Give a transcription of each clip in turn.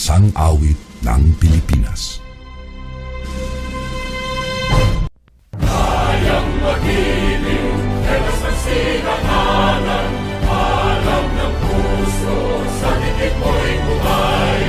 Sang-awit ng Pilipinas. Kayang magiliw, helas ng silanganan, alam ng puso, sa titik mo'y buhay.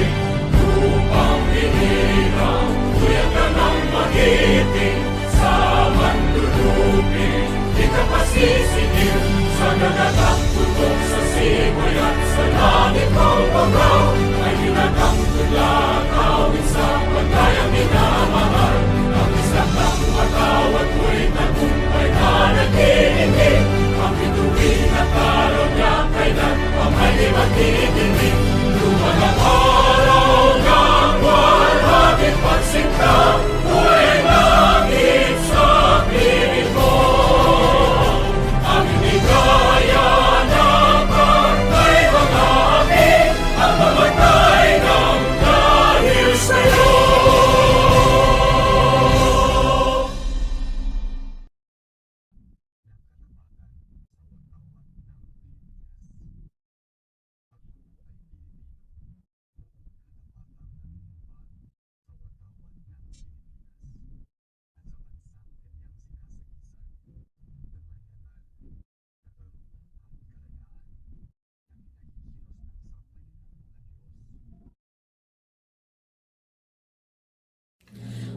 Lupang hinirang, tuyag ka ng magiting, sa manlulupin, di ka pasisingil, sa nagatang tutok sa simoy at sa langit ng pagaw, ay ginatang tula, kawin sa pagkayang minamahal, ang isang ng matawad mo'y tagumpay na nag-iingin, ang bituin at araw niya kailan pa may di magtitingin. Lumang ang araw ng walhagin pagsinta, buhay langit sa piling mo. Ang hindi kaya na pagkay mag-aakit, ang mamatay ng dahil sa'yo.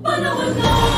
Panahon na